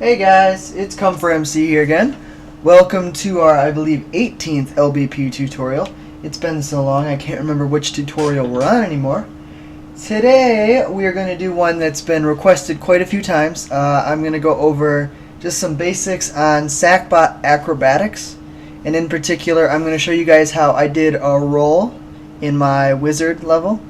Hey guys, it's comphermc here again. Welcome to our, I believe, 18th LBP tutorial. It's been so long I can't remember which tutorial we're on anymore. Today we are going to do one that's been requested quite a few times. I'm going to go over just some basics on Sackbot acrobatics, and in particular I'm going to show you guys how I did a roll in my wizard level.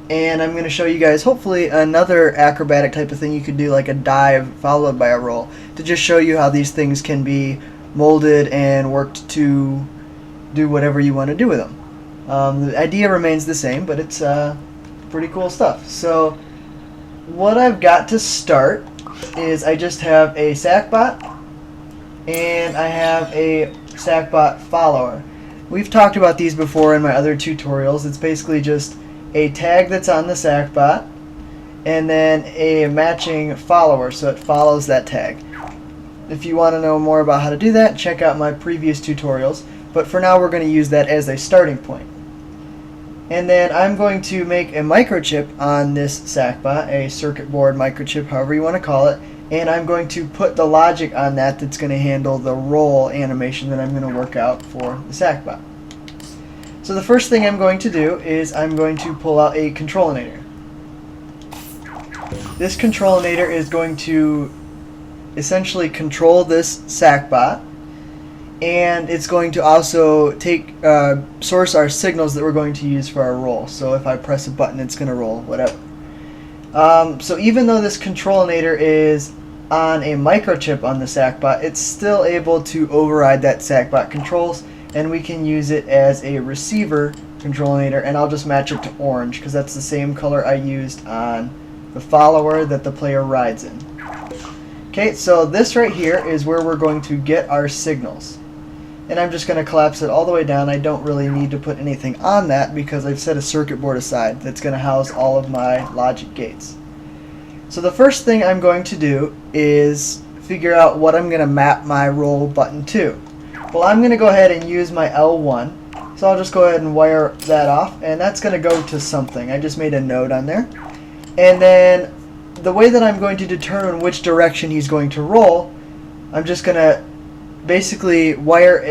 And I'm going to show you guys hopefully another acrobatic type of thing you could do, like a dive followed by a roll, to just show you how these things can be molded and worked to do whatever you want to do with them. The idea remains the same, but it's pretty cool stuff. So what I've got to start is I just have a sackbot and I have a sackbot follower. We've talked about these before in my other tutorials. It's basically just a tag that's on the sackbot and then a matching follower, so it follows that tag. If you want to know more about how to do that, check out my previous tutorials, but for now we're going to use that as a starting point. And then I'm going to make a microchip on this sackbot, a circuit board microchip, however you want to call it, and I'm going to put the logic on that that's going to handle the roll animation that I'm going to work out for the sackbot. So the first thing I'm going to do is I'm going to pull out a controlinator. This controlinator is going to essentially control this sackbot, and it's going to also take source our signals that we're going to use for our roll. So if I press a button, it's going to roll, whatever. So even though this controlinator is on a microchip on the sackbot, it's still able to override that sackbot controls, and we can use it as a receiver controlinator, and I'll just match it to orange because that's the same color I used on the follower that the player rides in. Okay, so this right here is where we're going to get our signals, and I'm just going to collapse it all the way down. I don't really need to put anything on that because I've set a circuit board aside that's going to house all of my logic gates. So the first thing I'm going to do is figure out what I'm going to map my roll button to. Well, I'm going to go ahead and use my L1, so I'll just go ahead and wire that off, and that's going to go to something. I just made a node on there. And then the way that I'm going to determine which direction he's going to roll, I'm just going to basically wire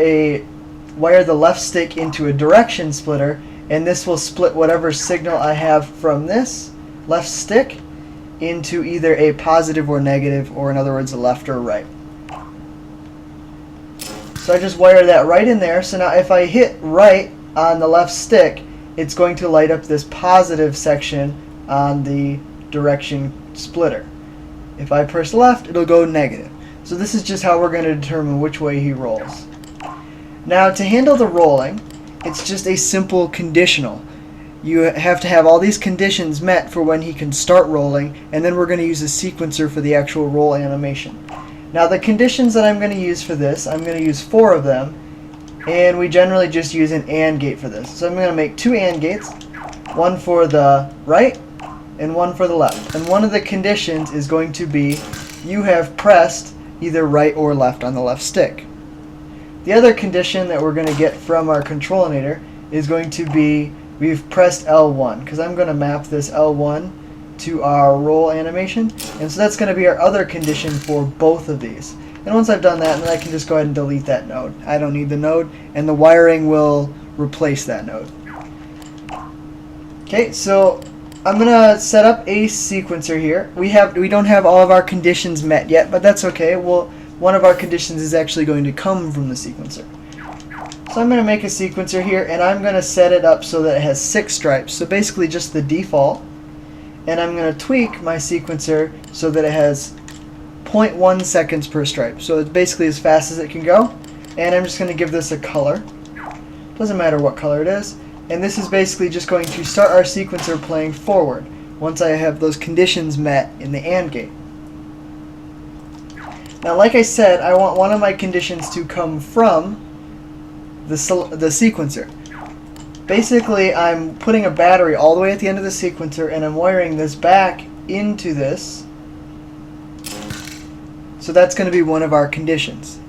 the left stick into a direction splitter, and this will split whatever signal I have from this left stick into either a positive or negative, or in other words, a left or right. So I just wire that right in there. So now if I hit right on the left stick, it's going to light up this positive section on the direction splitter. If I press left, it'll go negative. So this is just how we're going to determine which way he rolls. Now to handle the rolling, it's just a simple conditional. You have to have all these conditions met for when he can start rolling, and then we're going to use a sequencer for the actual roll animation. Now the conditions that I'm going to use for this, I'm going to use 4 of them, and we generally just use an AND gate for this. So I'm going to make 2 AND gates, one for the right and one for the left. And one of the conditions is going to be you have pressed either right or left on the left stick. The other condition that we're going to get from our controlinator is going to be we've pressed L1, because I'm going to map this L1 to our roll animation, and so that's going to be our other condition for both of these. And once I've done that, then I can just go ahead and delete that node. I don't need the node, and the wiring will replace that node. Okay, so I'm gonna set up a sequencer here. We don't have all of our conditions met yet, but that's okay. Well, one of our conditions is actually going to come from the sequencer. So I'm going to make a sequencer here, and I'm going to set it up so that it has 6 stripes. So basically just the default. And I'm going to tweak my sequencer so that it has 0.1 seconds per stripe. So it's basically as fast as it can go. And I'm just going to give this a color. Doesn't matter what color it is. And this is basically just going to start our sequencer playing forward once I have those conditions met in the AND gate. Now, like I said, I want one of my conditions to come from the sequencer. Basically, I'm putting a battery all the way at the end of the sequencer, and I'm wiring this back into this. So that's going to be one of our conditions.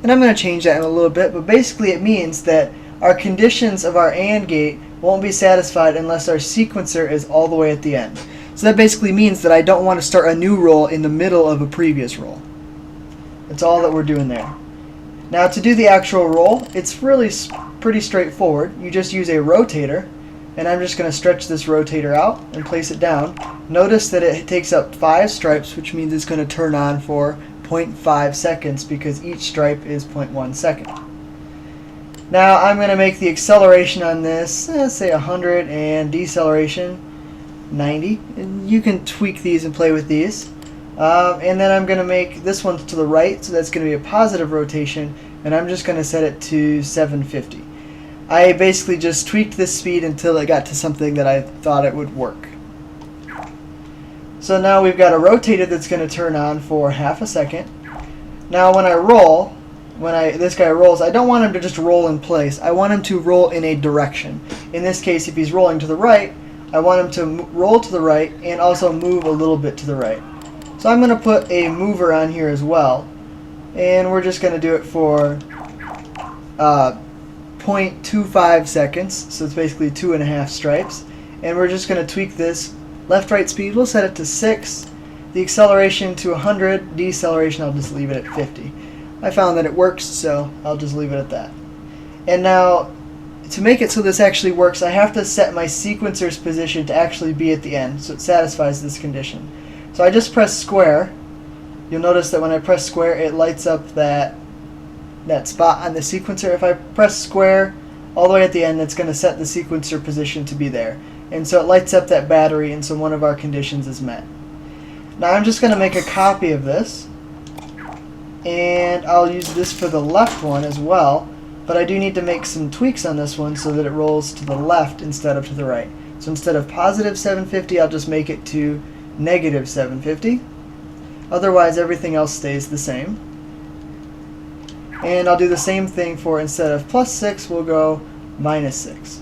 And I'm going to change that in a little bit, but basically it means that our conditions of our AND gate won't be satisfied unless our sequencer is all the way at the end. So that basically means that I don't want to start a new roll in the middle of a previous roll. That's all that we're doing there. Now to do the actual roll, it's really pretty straightforward. You just use a rotator, and I'm just going to stretch this rotator out and place it down. Notice that it takes up 5 stripes, which means it's going to turn on for 0.5 seconds because each stripe is 0.1 second. Now I'm going to make the acceleration on this, say 100, and deceleration 90. And you can tweak these and play with these. And then I'm going to make this one to the right, so that's going to be a positive rotation, and I'm just going to set it to 750. I basically just tweaked this speed until it got to something that I thought it would work. So now we've got a rotator that's going to turn on for half a second. Now when I roll, this guy rolls, I don't want him to just roll in place. I want him to roll in a direction. In this case, if he's rolling to the right, I want him to roll to the right and also move a little bit to the right. So I'm going to put a mover on here as well, and we're just going to do it for 0.25 seconds, so it's basically 2.5 stripes, and we're just going to tweak this left-right speed. We'll set it to 6, the acceleration to 100, deceleration I'll just leave it at 50. I found that it works, so I'll just leave it at that. And now, to make it so this actually works, I have to set my sequencer's position to actually be at the end, so it satisfies this condition. So I just press square. You'll notice that when I press square, it lights up that spot on the sequencer. If I press square all the way at the end, that's going to set the sequencer position to be there. And so it lights up that battery, and so one of our conditions is met. Now I'm just going to make a copy of this, and I'll use this for the left one as well, but I do need to make some tweaks on this one so that it rolls to the left instead of to the right. So instead of positive 750, I'll just make it to negative 750. Otherwise, everything else stays the same. And I'll do the same thing for, instead of plus 6, we'll go minus 6.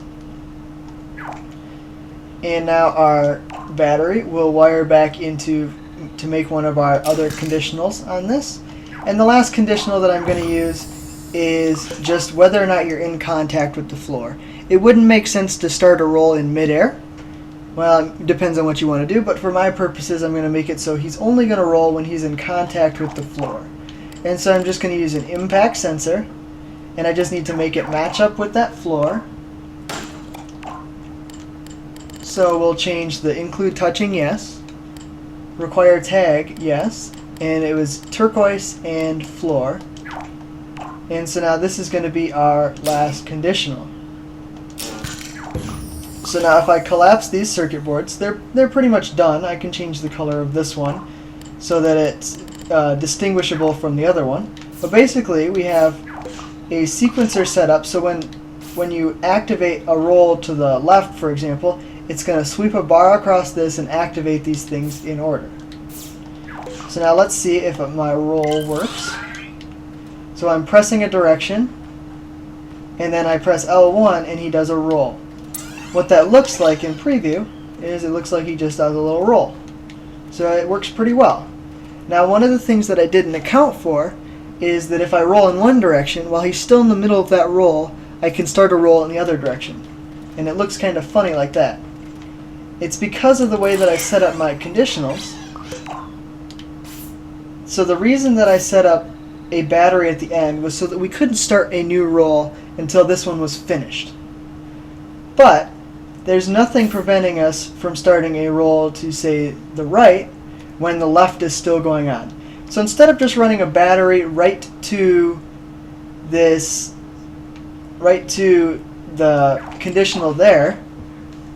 And now our battery will wire back into to make one of our other conditionals on this. And the last conditional that I'm going to use is just whether or not you're in contact with the floor. It wouldn't make sense to start a roll in midair. Well, it depends on what you want to do, but for my purposes, I'm going to make it so he's only going to roll when he's in contact with the floor. And so I'm just going to use an impact sensor, and I just need to make it match up with that floor. So we'll change the include touching, yes. Require tag, yes. And it was turquoise and floor. And so now this is going to be our last conditional. So now if I collapse these circuit boards, they're pretty much done. I can change the color of this one so that it's distinguishable from the other one. But basically we have a sequencer set up, so when you activate a roll to the left, for example, it's going to sweep a bar across this and activate these things in order. So now let's see if my roll works. So I'm pressing a direction, and then I press L1 and he does a roll. What that looks like in preview is it looks like he just does a little roll. So it works pretty well. Now one of the things that I didn't account for is that if I roll in one direction, while he's still in the middle of that roll, I can start a roll in the other direction. And it looks kind of funny like that. It's because of the way that I set up my conditionals. So the reason that I set up a battery at the end was so that we couldn't start a new roll until this one was finished. But there's nothing preventing us from starting a roll to, say, the right when the left is still going on. So instead of just running a battery right to the conditional there,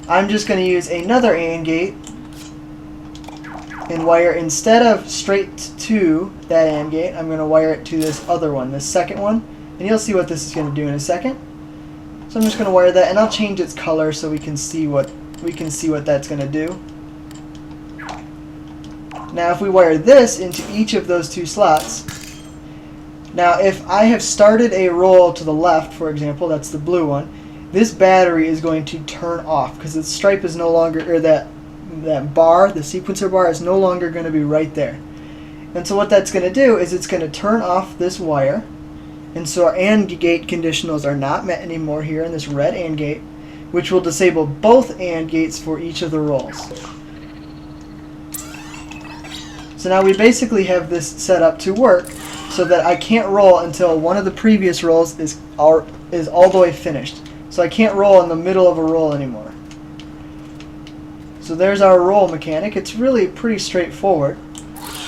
I'm just going to use another AND gate and wire, instead of straight to that AND gate, I'm going to wire it to this other one, this second one, and you'll see what this is going to do in a second. So I'm just going to wire that, and I'll change its color so we can see what that's going to do. Now if we wire this into each of those two slots, now if I have started a roll to the left, for example, that's the blue one, this battery is going to turn off because the stripe is no longer, or that bar, the sequencer bar, is no longer going to be right there. And so what that's going to do is it's going to turn off this wire, and so our AND gate conditionals are not met anymore here in this red AND gate, which will disable both AND gates for each of the rolls. So now we basically have this set up to work so that I can't roll until one of the previous rolls is all the way finished. So I can't roll in the middle of a roll anymore. So there's our roll mechanic. It's really pretty straightforward.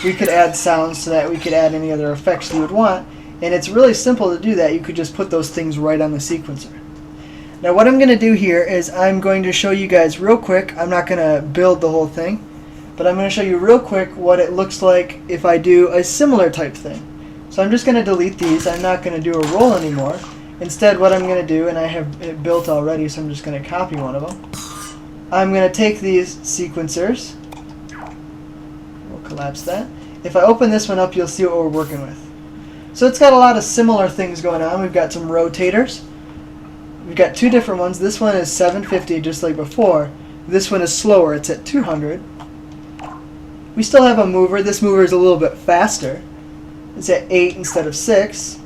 We could add sounds to that. We could add any other effects you would want. And it's really simple to do that. You could just put those things right on the sequencer. Now what I'm going to do here is I'm going to show you guys real quick. I'm not going to build the whole thing, but I'm going to show you real quick what it looks like if I do a similar type thing. So I'm just going to delete these. I'm not going to do a roll anymore. Instead, what I'm going to do, and I have it built already, so I'm just going to copy one of them. I'm going to take these sequencers. We'll collapse that. If I open this one up, you'll see what we're working with. So it's got a lot of similar things going on. We've got some rotators. We've got two different ones. This one is 750 just like before. This one is slower. It's at 200. We still have a mover. This mover is a little bit faster. It's at 8 instead of 6.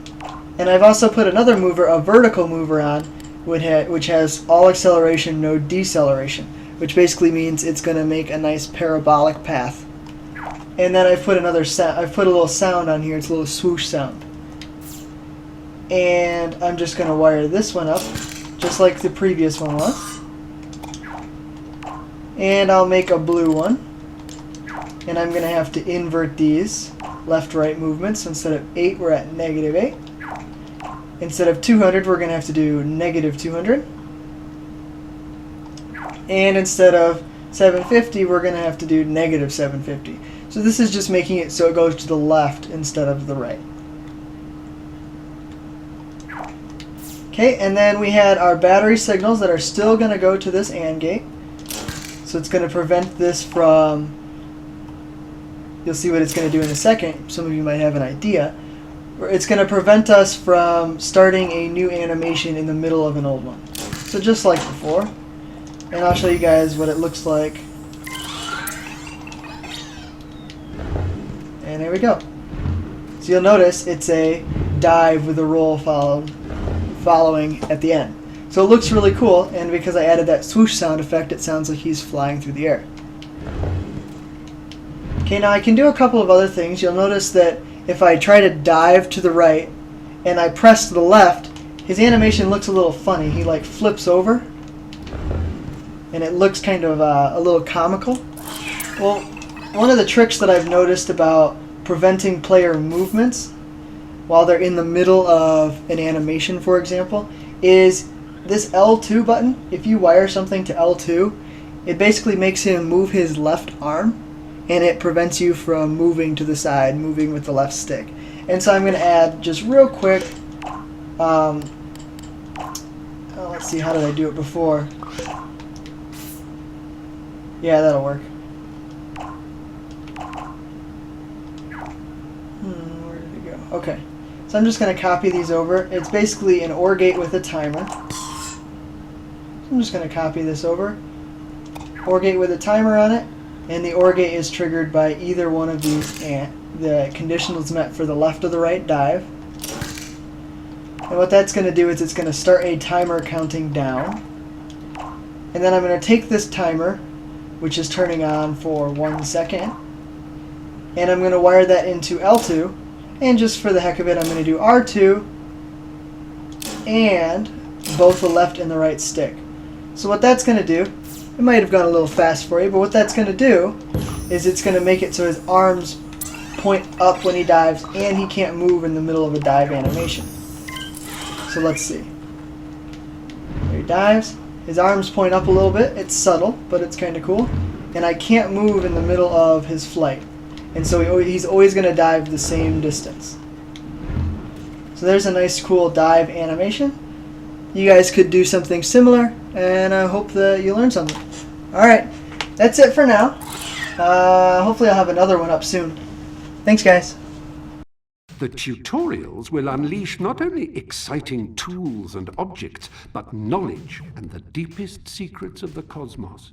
And I've also put another mover, a vertical mover on, which has all acceleration, no deceleration, which basically means it's going to make a nice parabolic path. And then I've put I've put a little sound on here. It's a little swoosh sound. And I'm just going to wire this one up, just like the previous one was. And I'll make a blue one. And I'm going to have to invert these left-right movements. Instead of 8, we're at -8. Instead of 200, we're going to have to do -200. And instead of 750, we're going to have to do -750. So this is just making it so it goes to the left instead of the right. Okay, and then we had our battery signals that are still going to go to this AND gate. So it's going to prevent this from, you'll see what it's going to do in a second. Some of you might have an idea. It's going to prevent us from starting a new animation in the middle of an old one. So just like before. And I'll show you guys what it looks like. And there we go. So you'll notice it's a dive with a roll following at the end. So it looks really cool, and because I added that swoosh sound effect, it sounds like he's flying through the air. Okay, now I can do a couple of other things. You'll notice that if I try to dive to the right and I press to the left, his animation looks a little funny. He like flips over, and it looks kind of a little comical. Well, one of the tricks that I've noticed about preventing player movements while they're in the middle of an animation, for example, is this L2 button. If you wire something to L2, it basically makes him move his left arm, and it prevents you from moving to the side, moving with the left stick. And so I'm going to add just real quick, let's see, how did I do it before? Yeah, that'll work. Where did it go? Okay. So I'm just going to copy these over. It's basically an OR gate with a timer. So I'm just going to copy this over. OR gate with a timer on it. And the OR gate is triggered by either one of these, and the condition is met for the left or the right dive. And what that's going to do is it's going to start a timer counting down. And then I'm going to take this timer, which is turning on for 1 second, and I'm going to wire that into L2. And just for the heck of it, I'm going to do R2 and both the left and the right stick. So what that's going to do, it might have gone a little fast for you, but what that's going to do is it's going to make it so his arms point up when he dives, and he can't move in the middle of a dive animation. So let's see. There he dives. His arms point up a little bit. It's subtle, but it's kind of cool. And I can't move in the middle of his flight. And so he's always going to dive the same distance. So there's a nice cool dive animation. You guys could do something similar, and I hope that you learned something. Alright, that's it for now. Hopefully I'll have another one up soon. Thanks, guys. The tutorials will unleash not only exciting tools and objects, but knowledge and the deepest secrets of the cosmos.